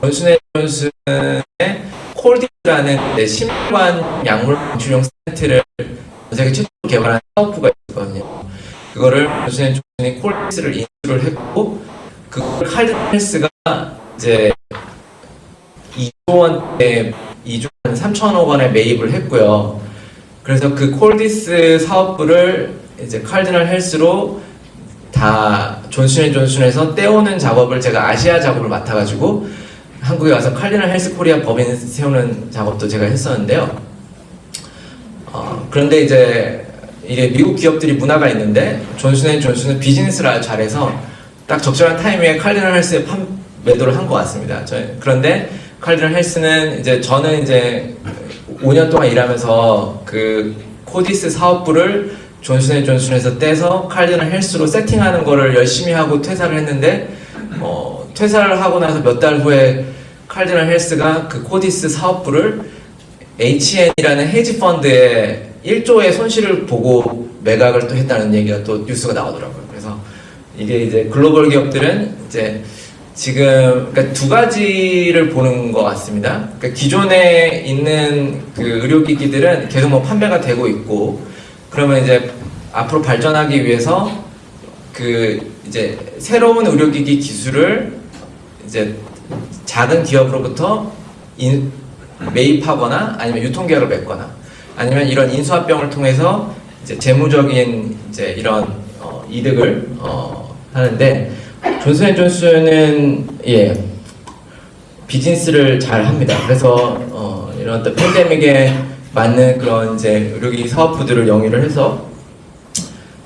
존슨앤존슨의 콜디라는 심관 약물 방출용 스텐트를 전 세계 최초로 개발한 사업부가 있거든요. 그거를 존슨앤존슨이 콜디스를 인수를 했고 그걸 칼든 헬스가 이제 2조 원대 2조 3천억 원에 매입을 했고요. 그래서 그 콜디스 사업부를 이제 칼디널 헬스로 다 존슨앤존슨에서 떼오는 작업을 제가 아시아 작업을 맡아가지고 한국에 와서 칼디널 헬스 코리아 법인 세우는 작업도 제가 했었는데요. 그런데 이제 이게 미국 기업들이 문화가 있는데 존슨앤존슨은 비즈니스를 아주 잘해서 딱 적절한 타이밍에 칼디널 헬스에 매도를 한 것 같습니다. 그런데 칼디널 헬스는 이제 저는 이제 5년 동안 일하면서 그 코디스 사업부를 존슨앤존슨에서 떼서 칼디널 헬스로 세팅하는 거를 열심히 하고 퇴사를 했는데 퇴사를 하고 나서 몇 달 후에 칼디널 헬스가 그 코디스 사업부를 HN이라는 헤지 펀드에 1조의 손실을 보고 매각을 또 했다는 얘기가 또 뉴스가 나오더라고요. 그래서 이게 이제 글로벌 기업들은 이제 지금 그러니까 두 가지를 보는 것 같습니다. 그러니까 기존에 있는 그 의료기기들은 계속 뭐 판매가 되고 있고 그러면 이제 앞으로 발전하기 위해서 그 이제 새로운 의료기기 기술을 이제 작은 기업으로부터 매입하거나 아니면 유통계약을 맺거나 아니면 이런 인수합병을 통해서 이제 재무적인 이제 이런 이득을 하는데 존슨앤존슨은 비즈니스를 잘 합니다. 그래서 이런 어떤 팬데믹에 맞는 그런 이제 의료기기 사업부들을 영위를 해서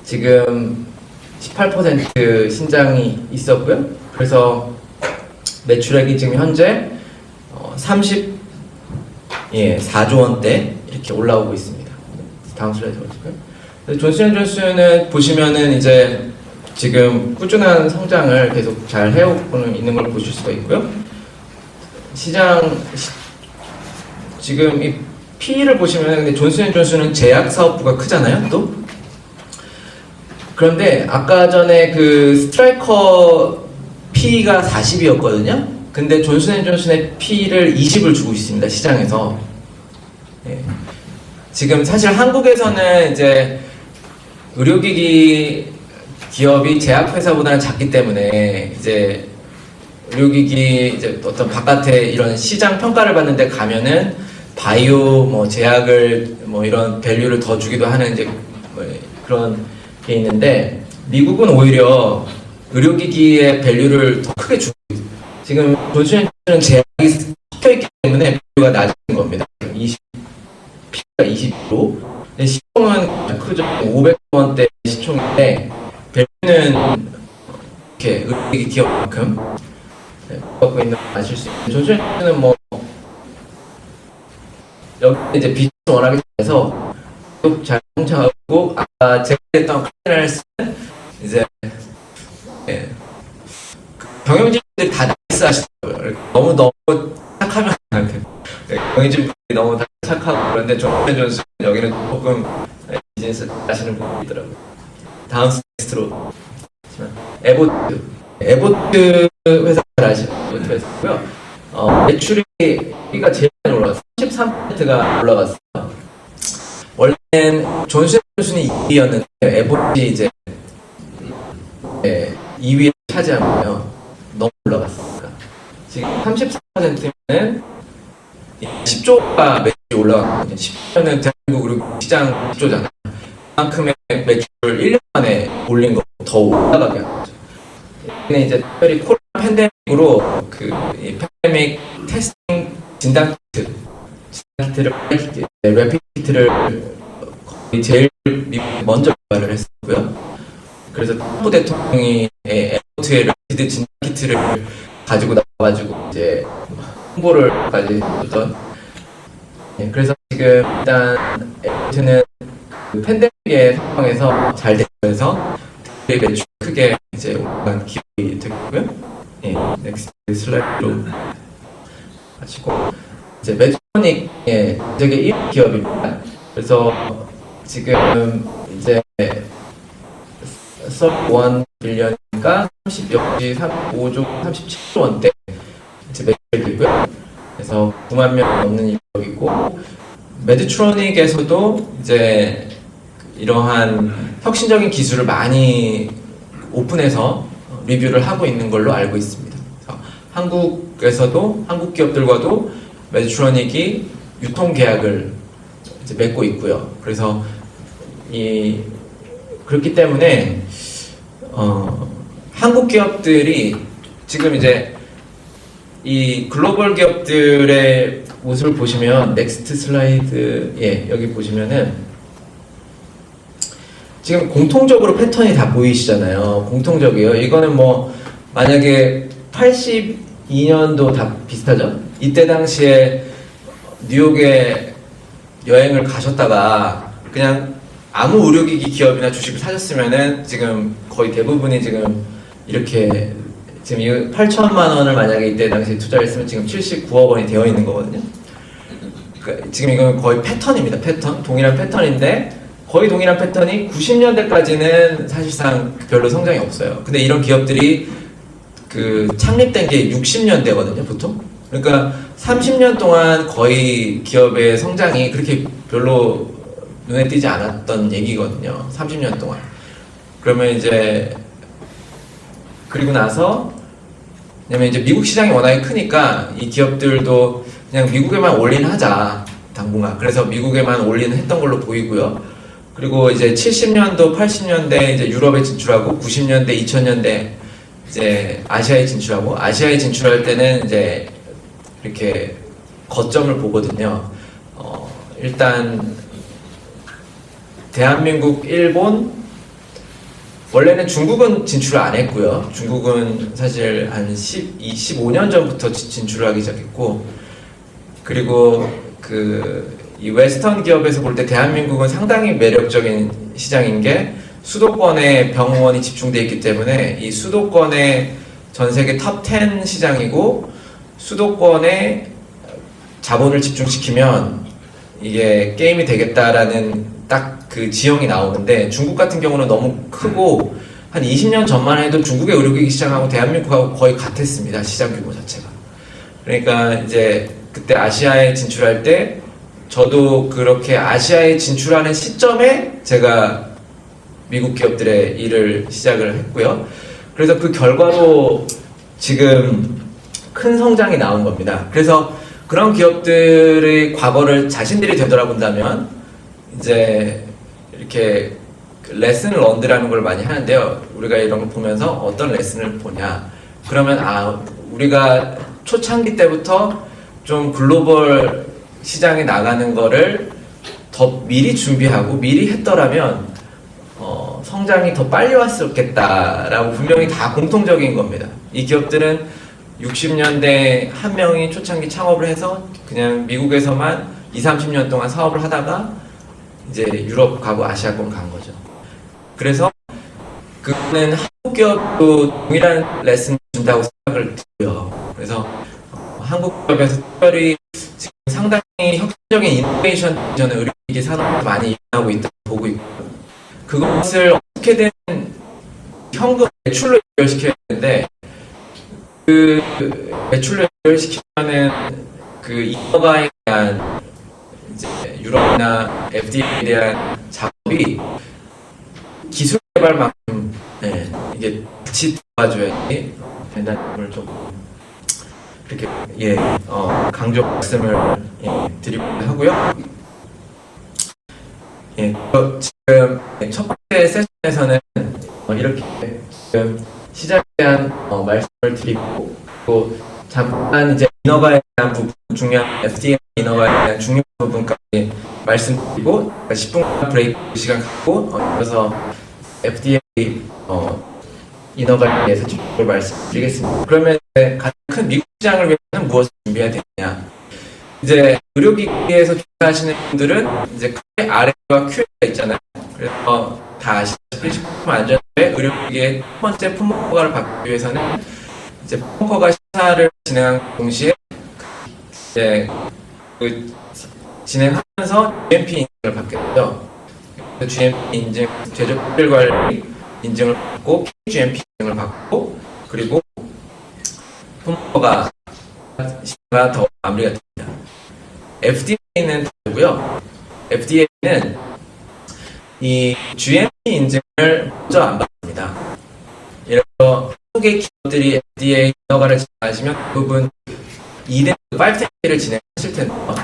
지금 18% 신장이 있었고요. 그래서 매출액이 지금 현재 34조 원대 이렇게 올라오고 있습니다. 다음 슬라이드 보실까요? 존슨앤존슨은 보시면은 이제 지금 꾸준한 성장을 계속 잘 해오고 있는 걸 보실 수가 있고요. 지금 이 P를 보시면 근데 존슨앤존슨은 제약 사업부가 크잖아요, 또. 그런데 아까 전에 그 스트라이커 P가 40이었거든요. 근데 존슨앤존슨의 P를 20을 주고 있습니다, 시장에서. 지금 사실 한국에서는 이제 의료기기 기업이 제약회사보다는 작기 때문에 이제 의료기기 이제 어떤 바깥에 이런 시장 평가를 받는데 가면은 바이오 뭐 제약을 뭐 이런 밸류를 더 주기도 하는 이제 뭐 그런 게 있는데 미국은 오히려 의료기기의 밸류를 더 크게 주고 있어요. 지금 존슨앤존슨은 제약이 섞여 있기 때문에 밸류가 낮은 겁니다. P가 20로 시총은 크죠. 500만 원대 시총인데 밸류는 이렇게 의료기기 기업만큼 갖고 있는 거 아실 수 있어요. 존슨앤존슨은 뭐 여기 이제 비즈니스 워낙에 잘해서 잘 성장하고 아까 제가 했던 카메라스는 이제 경영진들이 다 나이스 하시더라고요. 너무 착하면 안 돼요. 경영진들이 너무 다 착하고 그런데 존슨앤존슨 여기는 조금 비즈니스 하시는 분들이 있더라고요. 다음 슬라이드로 에보트 회사 잘 아시는 에보트 회사고요. 매출이가 제일 많이 올라갔어요. 33%가 올라갔어요. 원래는 존슨앤존슨이 2위였는데 에보트이 이제 2위를 차지한 거예요. 너무 올라갔으니까. 지금 34%면 10조가 매출이 올라갔거든요. 10조는 대한민국 의료 시장 10조잖아요. 그만큼의 매출을 1년 만에 올린 거 더 올라가게 한 거죠. 근데 이제 특별히 코로나 팬데믹으로 이 팬데믹 테스팅 진단 키트를 래피드 키트를 거의 제일 먼저 개발을 했었고요. 그래서 트럼프 대통령이 에어포트에 래피드 진단 키트를 가지고 나와가지고 이제 홍보를까지 했던. 그래서 지금 일단 에어포트는 팬데믹의 상황에서 잘 되면서 되게 매출 크게 이제 올라간 기업이 됐고요. 넥스트 슬라이드로 하시고 이제 메디트로닉의 세계 1위 기업입니다. 그래서 지금 이제 31 빌리언인가 30역시 35조 37조 원대 이제 매출이 되고요. 그래서 9만 명 넘는 기업이고 메디트로닉에서도 이제 이러한 혁신적인 기술을 많이 오픈해서 리뷰를 하고 있는 걸로 알고 있습니다. 한국에서도 한국 기업들과도 메디트로닉이 유통 계약을 이제 맺고 있고요. 그래서 그렇기 때문에 한국 기업들이 지금 이제 이 글로벌 기업들의 모습을 보시면 넥스트 슬라이드 여기 보시면은 지금 공통적으로 패턴이 다 보이시잖아요. 공통적이에요. 이거는 뭐 만약에 82년도 다 비슷하죠? 이때 당시에 뉴욕에 여행을 가셨다가 그냥 아무 의료기기 기업이나 주식을 사셨으면은 지금 거의 대부분이 지금 이렇게 지금 8천만 원을 만약에 이때 당시에 투자했으면 지금 79억 원이 되어 있는 거거든요. 그러니까 지금 이건 거의 패턴입니다. 패턴. 동일한 패턴인데 거의 동일한 패턴이 90년대까지는 사실상 별로 성장이 없어요. 근데 이런 기업들이 창립된 게 60년대거든요, 보통. 그러니까 30년 동안 거의 기업의 성장이 그렇게 별로 눈에 띄지 않았던 얘기거든요. 30년 동안. 그러면 이제 그리고 나서 왜냐면 이제 미국 시장이 워낙에 크니까 이 기업들도 그냥 미국에만 올인하자 당분간. 그래서 미국에만 올인했던 걸로 보이고요. 그리고 이제 70년도, 80년대 이제 유럽에 진출하고 90년대, 2000년대 이제 아시아에 진출하고 아시아에 진출할 때는 이제 이렇게 거점을 보거든요. 일단 대한민국, 일본 원래는 중국은 진출을 안 했고요. 중국은 사실 한 25년 전부터 진출을 하기 시작했고 그리고 이 웨스턴 기업에서 볼 때 대한민국은 상당히 매력적인 시장인 게 수도권에 병원이 집중되어 있기 때문에 이 수도권에 전 세계 탑 10 시장이고 수도권에 자본을 집중시키면 이게 게임이 되겠다라는 딱 그 지형이 나오는데 중국 같은 경우는 너무 크고 한 20년 전만 해도 중국의 의료기기 시장하고 대한민국하고 거의 같았습니다. 시장 규모 자체가. 그러니까 이제 그때 아시아에 진출할 때 저도 그렇게 아시아에 진출하는 시점에 제가 미국 기업들의 일을 시작을 했고요. 그래서 그 결과로 지금 큰 성장이 나온 겁니다. 그래서 그런 기업들의 과거를 자신들이 되돌아본다면 이제 이렇게 레슨 런드라는 걸 많이 하는데요. 우리가 이런 걸 보면서 어떤 레슨을 보냐. 그러면 우리가 초창기 때부터 좀 글로벌 시장에 나가는 거를 더 미리 준비하고 미리 했더라면 성장이 더 빨리 왔었겠다라고 분명히 다 공통적인 겁니다. 이 기업들은 60년대 한 명이 초창기 창업을 해서 그냥 미국에서만 20-30년 동안 사업을 하다가 이제 유럽 가고 아시아권 간 거죠. 그래서 그거는 한국 기업도 동일한 레슨을 준다고 생각을 들고요. 그래서 한국 기업에서 특별히 지금 상당히 혁신적인 이노베이션 저는 의료기기 산업에서 많이 일어나고 있다고 보고 있고 그것을 어떻게든 현금 매출로 연결시켜야 되는데 그 매출로 연결시키면은 그 인허가에 대한 이제 유럽이나 FDA에 대한 작업이 기술 개발만큼 이게 같이 도와줘야지 된다는 걸 좀 이렇게 강조 말씀을 드리고 하고요. 지금 첫 번째 세션에서는 이렇게 지금 시작에 대한 말씀을 드리고, 또 잠깐 이제 인허가에 대한 부분, 중요한 FDA 인허가에 대한 중요한 부분까지 말씀드리고 10분 브레이크 시간 갖고 그래서 FDA 인허가에 대해서 좀 말씀드리겠습니다. 그러면 이제 가장 큰 미국 시장을 위해서는 무엇을 준비해야 되느냐? 이제 의료기기에서 종사하시는 분들은 이제 크게 R과 Q가 있잖아요. 그래서 다 아시다시피 식품 안전처의 의료기기의 첫 번째 품목 허가를 받기 위해서는 이제 품목 허가 심사를 진행한 동시에 이제 진행하면서 GMP 인증을 받게 되죠. GMP 인증, 제조 품질 관리 인증을 받고 GMP 인증을 받고, 그리고 품목 허가 심사가 더 마무리가 됩니다. FDA는 다르고요. FDA는 이 GMP 인증을 먼저 안 받습니다. 예를 들어 한국의 기업들이 FDA 인허가를 진행하시면 대부분 2대 510K를 진행하실 텐데요.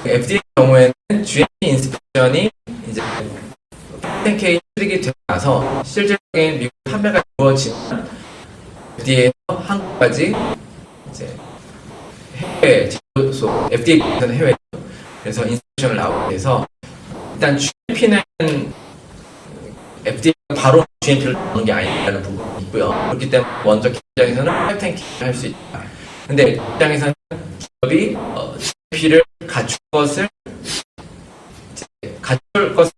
FDA 경우에는 GMP 인스펙션이 이제 510K 출력이 되고 나서 실질적인 미국 판매가 이루어지면 FDA에서 한국까지 이제 해외 제조소, FDA에서는 해외, 그래서 인스펙션을 나오게 돼서 일단 GMP는 FDA가 바로 GMP를 나오는 게 아니라는 부분이 있고요. 그렇기 때문에 먼저 기업 입장에서는 510K를 할 수 있다. 근데 입장에서는 기업이 GMP를 갖출 것을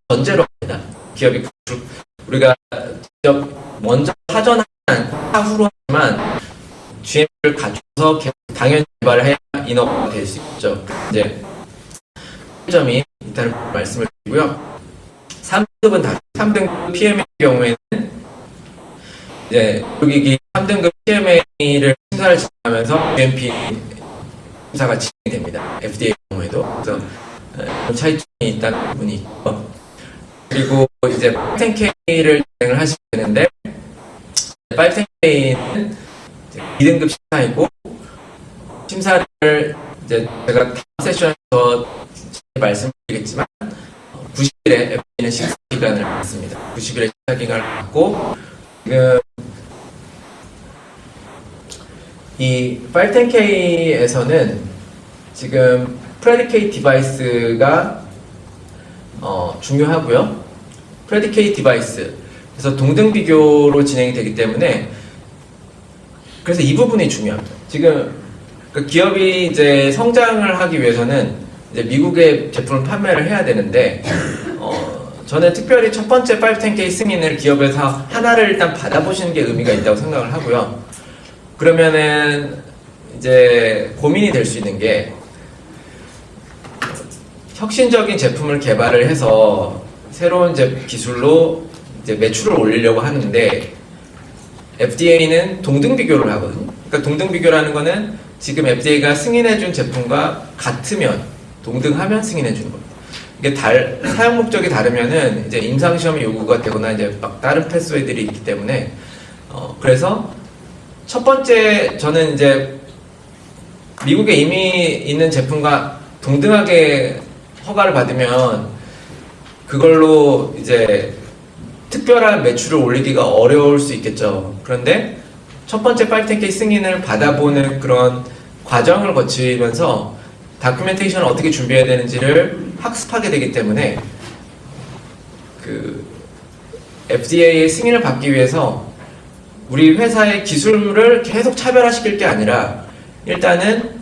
전제로 합니다. 기업이 우리가 직접 먼저 사전한 사후로 하지만 GMP를 갖춰서 당연히 개발을 해야 인허가가 될 수 있죠. 이제 점이 일단 말씀을 드리고요. 3등급은 다 3등급 PMA의 경우에는 이제 의료기기 3등급 PMA를 심사를 진행하면서 GMP 심사가 진행이 됩니다. FDA 경우에도. 그래서 차이점이 있다는 부분이 있고, 그리고 이제 510K를 진행을 하시게 되는데 510K는 2등급 심사이고, 심사를 이제 제가 다음 세션에서 말씀드리겠지만 90일에 FDA는 심사 기간을 갖습니다. 90일의 심사 기간을 갖고, 지금 이 510K에서는 지금 프레디케이트 디바이스가 중요하고요. 프레디케이트 디바이스, 그래서 동등 비교로 진행이 되기 때문에, 그래서 이 부분이 중요합니다. 지금 그 기업이 이제 성장을 하기 위해서는 이제 미국의 제품을 판매를 해야 되는데, 저는 특별히 첫 번째 510K 승인을 기업에서 하나를 일단 받아보시는 게 의미가 있다고 생각을 하고요. 그러면은 이제 고민이 될 수 있는 게, 혁신적인 제품을 개발을 해서 새로운 기술로 이제 매출을 올리려고 하는데 FDA는 동등 비교를 하거든요. 그러니까 동등 비교라는 거는 지금 FDA가 승인해준 제품과 같으면, 동등하면 승인해주는 겁니다. 이게 사용 목적이 다르면은 이제 임상 시험이 요구가 되거나 이제 막 다른 패스웨이들이 있기 때문에 그래서 첫 번째 저는 이제 미국에 이미 있는 제품과 동등하게 허가를 받으면 그걸로 이제 특별한 매출을 올리기가 어려울 수 있겠죠. 그런데 첫 번째 510K 승인을 받아보는 그런 과정을 거치면서 다큐멘테이션을 어떻게 준비해야 되는지를 학습하게 되기 때문에 그 FDA의 승인을 받기 위해서 우리 회사의 기술을 계속 차별화시킬 게 아니라 일단은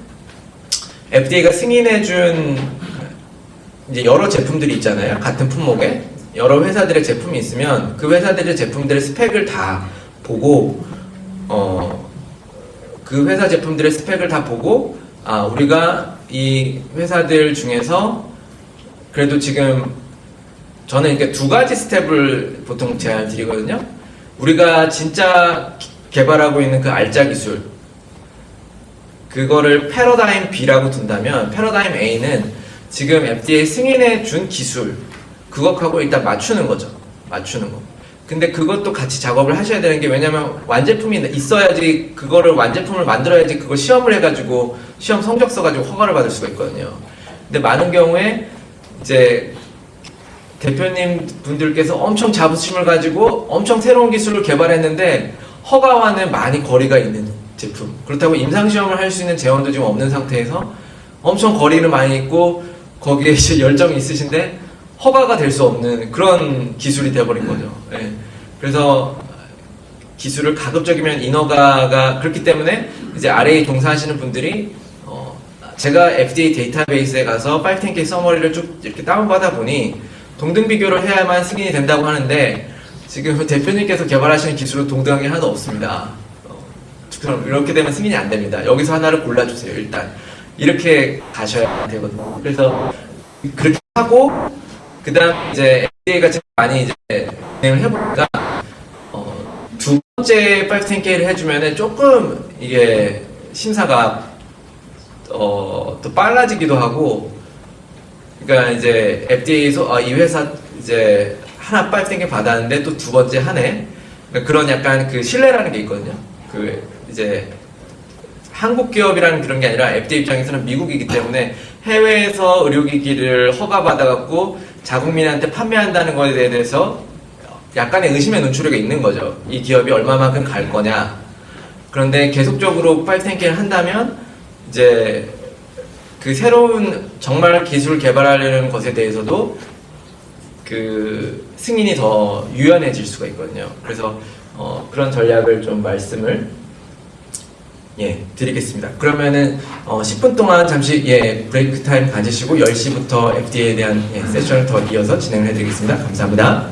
FDA가 승인해준 이제 여러 제품들이 있잖아요. 같은 품목에 여러 회사들의 제품이 있으면 그 회사들의 제품들의 스펙을 다 보고 그 회사 제품들의 스펙을 다 보고 우리가 이 회사들 중에서 그래도 지금 저는 이렇게 두 가지 스텝을 보통 제안을 드리거든요. 우리가 진짜 개발하고 있는 그 알짜 기술, 그거를 패러다임 B라고 둔다면 패러다임 A는 지금 FDA 승인해 준 기술, 그것하고 일단 맞추는 거죠. 맞추는 거. 근데 그것도 같이 작업을 하셔야 되는 게, 왜냐면 완제품이 있어야지, 그거를 완제품을 만들어야지 그걸 시험을 해가지고 시험 성적 써가지고 허가를 받을 수가 있거든요. 근데 많은 경우에 이제 대표님 분들께서 엄청 자부심을 가지고 엄청 새로운 기술을 개발했는데 허가와는 많이 거리가 있는 제품, 그렇다고 임상시험을 할 수 있는 재원도 지금 없는 상태에서 엄청 거리를 많이 있고 거기에 이제 열정이 있으신데 허가가 될 수 없는 그런 기술이 되어버린 거죠. 예. 그래서 기술을 가급적이면 인허가가, 그렇기 때문에 이제 RA 종사하시는 분들이 제가 FDA 데이터베이스에 가서 510K 서머리를 쭉 이렇게 다운받아 보니 동등 비교를 해야만 승인이 된다고 하는데, 지금 대표님께서 개발하시는 기술은 동등한 게 하나도 없습니다. 그럼 이렇게 되면 승인이 안 됩니다. 여기서 하나를 골라주세요. 일단 이렇게 가셔야 되거든요. 그래서 그렇게 하고 그다음 이제 FDA가 많이 이제 진행을 해보니까 두 번째 510K를 해주면은 조금 이게 심사가 또 빨라지기도 하고, 그러니까 이제 FDA에서 이 회사 이제 하나 510K 받았는데 또 두 번째 하네. 그러니까 그런 약간 그 신뢰라는 게 있거든요. 그 이제 한국 기업이라는 그런 게 아니라 FDA 입장에서는 미국이기 때문에 해외에서 의료기기를 허가받아갖고 자국민한테 판매한다는 것에 대해서 약간의 의심의 눈초리가 있는 거죠. 이 기업이 얼마만큼 갈 거냐. 그런데 계속적으로 510K를 한다면 이제 그 새로운 정말 기술 개발하려는 것에 대해서도 그 승인이 더 유연해질 수가 있거든요. 그래서 그런 전략을 좀 말씀을 드리겠습니다. 그러면은 10분 동안 잠시 브레이크 타임 가지시고 10시부터 FDA에 대한 세션을 더 이어서 진행을 해드리겠습니다. 감사합니다.